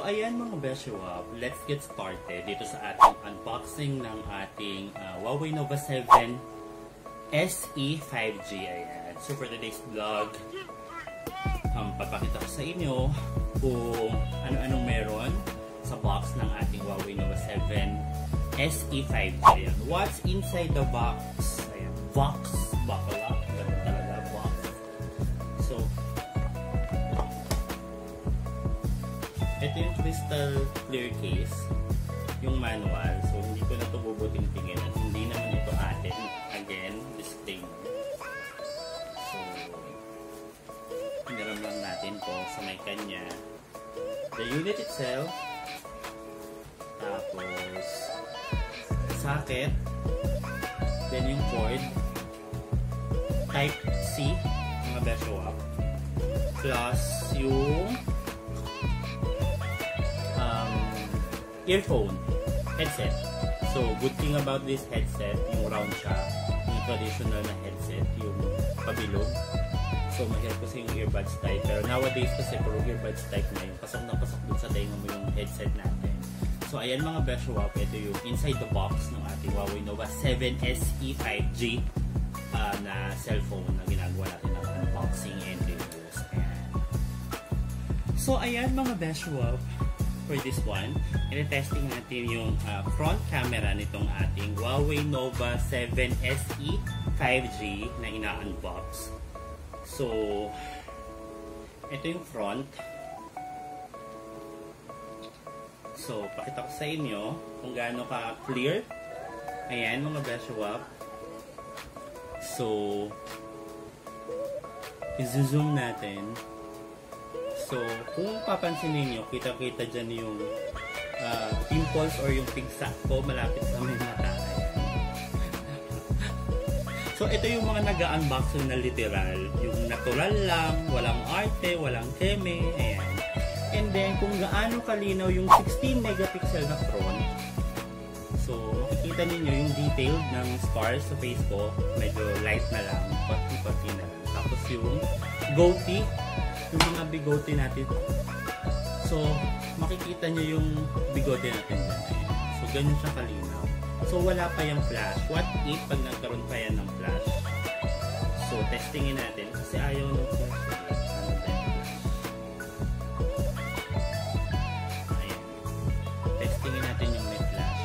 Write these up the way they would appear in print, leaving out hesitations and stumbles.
ayan mga Beshuap, let's get started dito sa ating unboxing ng ating Huawei Nova 7 SE 5G. Ayan. So for today's vlog, papakita ko sa inyo kung ano-anong meron sa box ng ating Huawei Nova 7 SE 5G. Ayan. What's inside the box? Ayan. Box. Buckle up. Ganun talaga. Box. So, ito yung crystal clear case, yung manual. So, hindi ko na ito bubuting tingin at hindi naman ito atin. Again, disclaimer. So, hiniram lang natin to sa may kanya. The unit itself, tapos socket, then yung cord, type C, mga Beshuap, plus yung earphone, headset. So, good thing about this headset, yung round siya, yung traditional na headset, yung pabilog. So, mahirap kasi yung earbuds type. Pero nowadays kasi puro earbuds type na yung pasok na pasok dun sa tenga mo yung headset natin. So, ayan mga Beshuap, ito yung inside the box ng ating Huawei Nova 7 SE 5G na cellphone na ginagawa natin ng unboxing and reviews. Ayan. So, ayan mga Beshuap, for this one, i-testing natin yung front camera nitong ating Huawei Nova 7 SE 5G na ina-unbox. So, ito yung front. So, pakita ko sa inyo kung gaano ka-clear. Ayan mga Beshuap. So, i-zoom natin. So, kung papansin niyo, kita-kita dyan yung pimples or yung pigsa ko malapit sa may mata. So, ito yung mga nag-unboxing na literal. Yung natural lang, walang arte, walang keme. Ayan. And then, kung gaano kalinaw yung 16 megapixel na front. So, makikita ninyo yung detailed ng scars sa face ko. Medyo light na lang, pati-pati na lang. Tapos yung goatee, yung mga bigote natin. So, makikita nyo yung bigote natin dyan. So, ganyan siya kalinaw. So, wala pa yung flash. What if pag nagkaroon pa yan ng flash? So, testingin natin. Kasi ayaw ng flash. Ayan. Testingin natin yung may flash.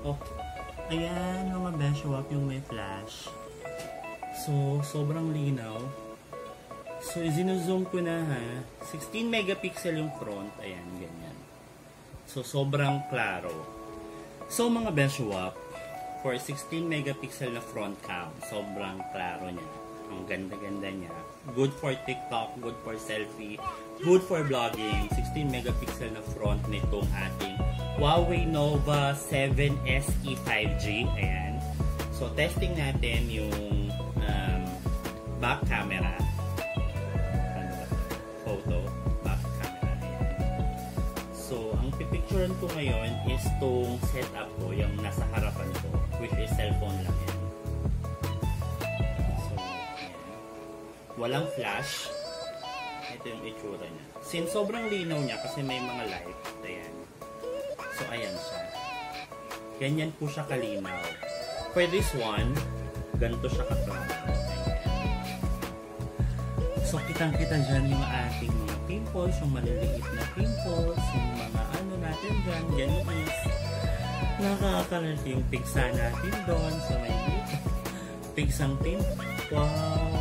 Oh, ayan mga Beshuap yung may flash. So, sobrang linaw. So, zinuzoom ko na ha. 16 megapixel yung front. Ayan, ganyan. So, sobrang klaro. So, mga Beshuap, for 16 megapixel na front cam, sobrang klaro niya. Ang ganda-ganda niya. Good for TikTok, good for selfie, good for vlogging. 16 megapixel na front nitong ating Huawei Nova 7 SE 5G. Ayan. So, testing natin yung back camera. Photo, back camera. Ayan. So, ang pipicturean ko ngayon is tong setup ko, yung nasa harapan ko, which is cellphone lang yan. So, ayan. Walang flash. Ito yung itsura niya. Since sobrang linaw niya kasi may mga light, ayan. So, ayan siya. Ganyan po siya kalinaw. For this one, ganito siya kaklaro. So, kitang-kita dyan yung ating mga pimples, yung maliliit na pimples, yung mga ano natin dyan. Yan is nakakalat yung pigsa natin doon sa may pigsang pimp. Wow!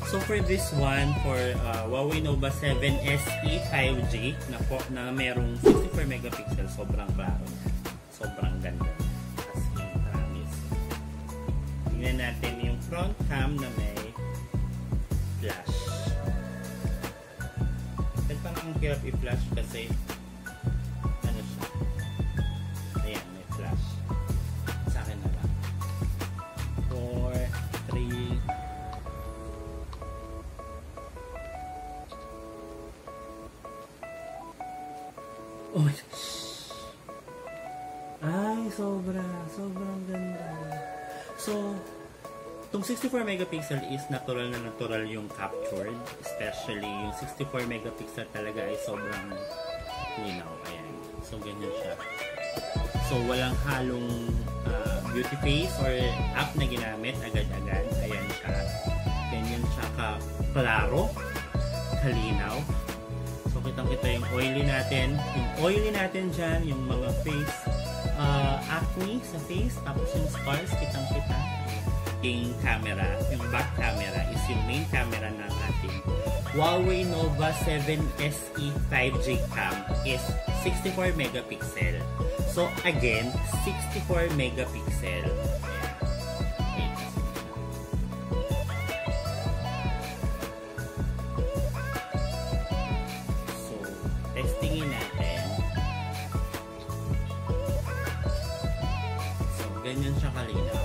So, for this one, for Huawei Nova 7 SE 5G na merong 64 megapixel, sobrang klaro niya. Sobrang ganda. As in, promise. Tingnan natin yung front cam na may flash. Then parang ang hirap i-flash kasi ano siya. Ayan, may flash. Sa akin na lang. 4, 3. Oh my gosh. Ay, sobrang ganda. So, Itong 64 megapixel is natural na natural yung captured. Especially yung 64 megapixel talaga ay sobrang linaw. Ayan. So, ganyan siya. So, walang halong beauty face or app na ginamit agad-agad. Ayan siya. Ganyan siya ka-klaro, kalinaw. So, kitang-kita yung oily natin. Yung oily natin dyan, yung mga face acne sa face. Tapos yung scars, kitang-kita. Yung camera, yung back camera is yung main camera ng ating Huawei Nova 7 SE 5G cam is 64 megapixel. So again, 64 megapixel. So, testingin natin. So, ganyan siya kalinaw.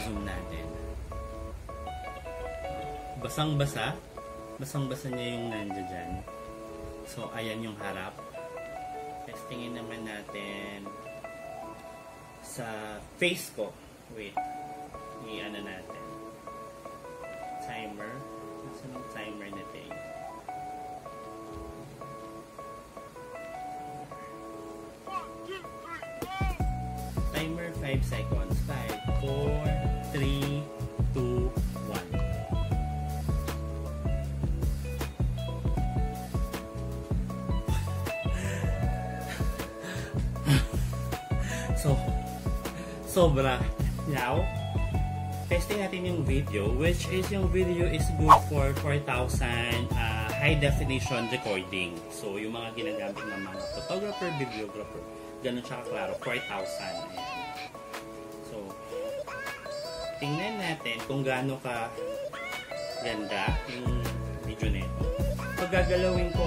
Zoom natin. Basang-basa. Basang-basa niya yung nandiyan dyan. So, ayan yung harap. Testingin naman natin sa face ko. Wait. I-ano natin. Timer. Nasaan yung timer natin? Timer 5 seconds. 5, 4, 3, 2, 1. So, sobra. Now, testing natin yung video, which is yung video is good for 4,000 high definition recording. So, yung mga ginagamit ng mga photographer, videographer, ganun siya kaklaro, 4,000. So, tingnan natin kung gaano ka ganda yung video nito. Pag gagalawin ko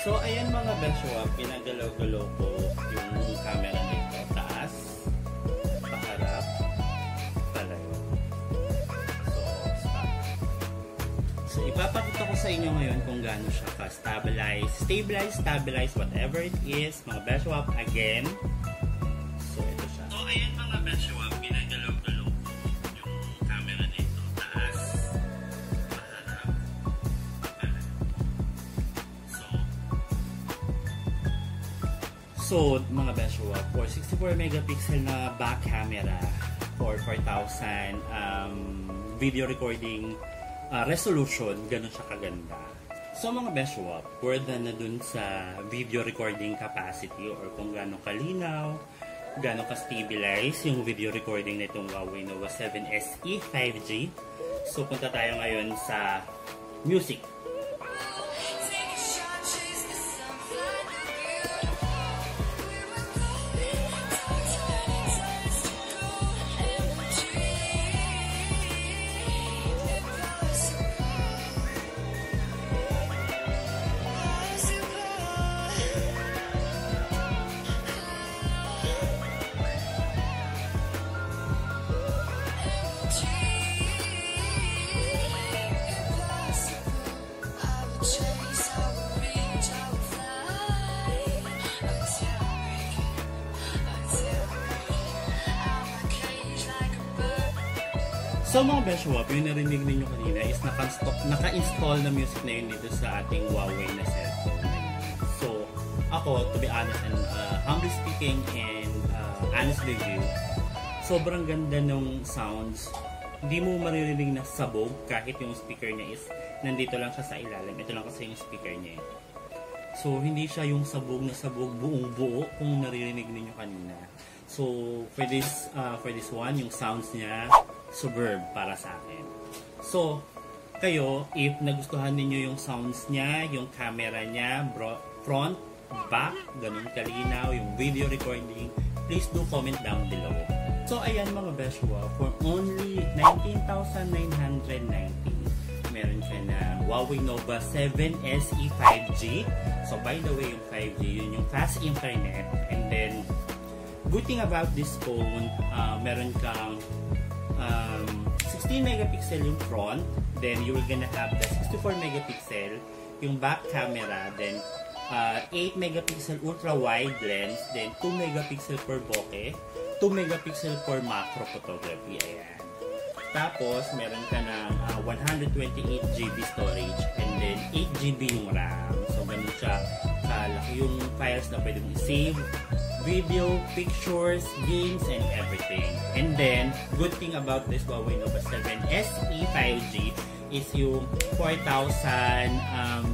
so, ayan mga benchwap, pinagalaw-galaw ko yung camera nito. Taas, paharap, palayo. So, stop. So, ipapakita ko sa inyo ngayon kung gaano siya stabilize, whatever it is. Mga benchwap, again. So, ito siya. So, ayan mga benchwap, pinagalaw-galaw ko yung camera nito. Taas, paharap, palayo. So, mga benchwap, for 64 megapixel na back camera for 4,000 video recording resolution, ganun siya kaganda. So, mga benchwap, more than na dun sa video recording capacity or kung gano'ng kalinaw, gano'ng ka-stabilize yung video recording na itong Huawei Nova 7 SE 5G. So, punta tayo ngayon sa music. So mga benchwap, yung narinig ninyo kanina is naka-install na music na yun dito sa ating Huawei na cellphone. So ako, to be honest and humbly speaking and honest review, sobrang ganda ng sounds. Hindi mo maririnig na sabog kahit yung speaker niya is nandito lang siya sa ilalim. Ito lang kasi yung speaker niya. So hindi siya yung sabog na sabog buong buo kung naririnig ninyo kanina. So for this one, yung sounds niya superb para sa akin. So, kayo, if nagustuhan niyo yung sounds niya, yung camera niya, front, back, ganun kalinaw, yung video recording, please do comment down below. So, ayan mga benchwap, for only 19,990, meron ka na Huawei Nova 7 SE 5G. So, by the way, yung 5G, yun yung fast internet. And then, good thing about this phone, meron kang 16 megapixel yung front, then you will gonna have the 64 megapixel yung back camera, then 8 megapixel ultra wide lens, then 2 megapixel for bokeh, 2 megapixel for macro photography. Ayan. Tapos, meron ka ng 128 GB storage and then 8 GB yung RAM. So, ganun siya kalaki yung files na pwede mong i-save, video, pictures, games, and everything. And then, good thing about this Huawei Nova 7 SE 5G is yung 4,000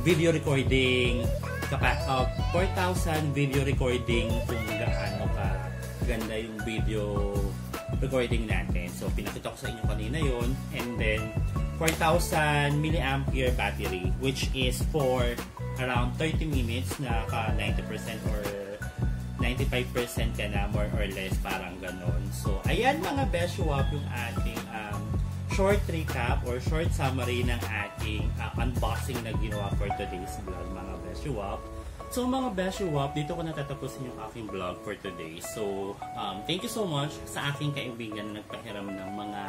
video recording 4,000 video recording kung gaano ka ganda yung video recording natin. So, pinakita ko sa inyo kanina yon. And then, 4,000 milliampere battery, which is for around 30 minutes na ka 90% or 95% ka na, more or less, parang ganon. So, ayan mga Beshuap yung ating short recap or short summary ng ating unboxing na ginawa for today's vlog, mga Beshuap. So mga Beshuap, dito ko natatapusin yung aking vlog for today. So, thank you so much sa aking kaibigan na nagpahiram ng mga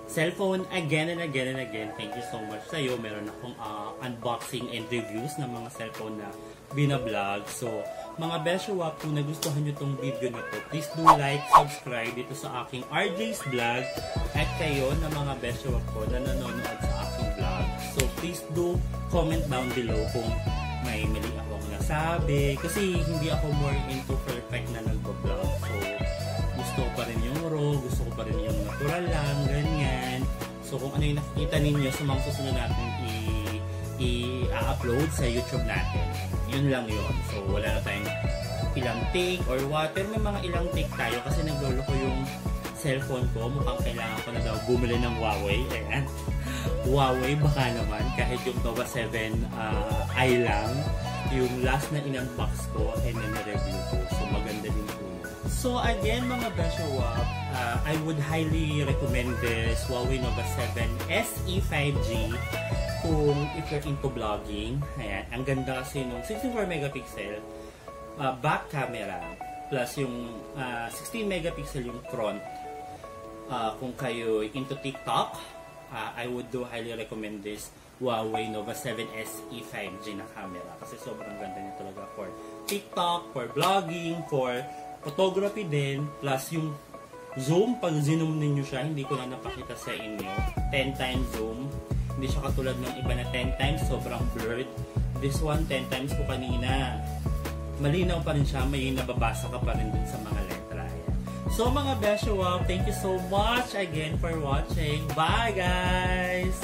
cellphone again and again and again. Thank you so much sa'yo. Meron akong unboxing and reviews ng mga cellphone na binablog. So, mga Beshuap, kung nagustuhan nyo tong video na to, please do like, subscribe dito sa aking RJ's Vlog. At kayo na mga Beshuap ko na nanonood sa aking vlog. So, please do comment down below kung may mali akong nasabi. Kasi hindi ako more into perfect na nagbablog. So, gusto ko pa rin yung raw, gusto ko pa rin yung natural lang, ganyan. So, kung ano yung nakikita ninyo sa mga susunod natin i-upload sa YouTube natin, yun lang yun. So, wala na tayong ilang take or what. Pero may mga ilang take tayo kasi naglolo ko yung cellphone ko. Mukhang kailangan ko na daw bumili ng Huawei. Ayan. Huawei, baka naman. Kahit yung Nova 7 i lang. Yung last na in-unbox ko ay na-review ko. So, maganda din po. So, again, mga Beshuap, I would highly recommend this Huawei Nova 7 SE 5G kung if you're into vlogging. Ayan. Ang ganda kasi nung 64 megapixel back camera plus yung 16 megapixel yung front. Kung kayo into TikTok, I would do highly recommend this Huawei Nova 7 SE 5G na camera kasi sobrang ganda niya talaga for TikTok, for vlogging, for photography din, plus yung zoom, pag zoom ninyo siya, hindi ko na napakita sa inyo, 10 times zoom, hindi siya katulad ng iba na 10 times, sobrang blurred. This one, 10 times po kanina, malinaw pa rin siya, may nababasa ka pa rin dun sa mga letra. So mga Beshuap, thank you so much again for watching. Bye guys!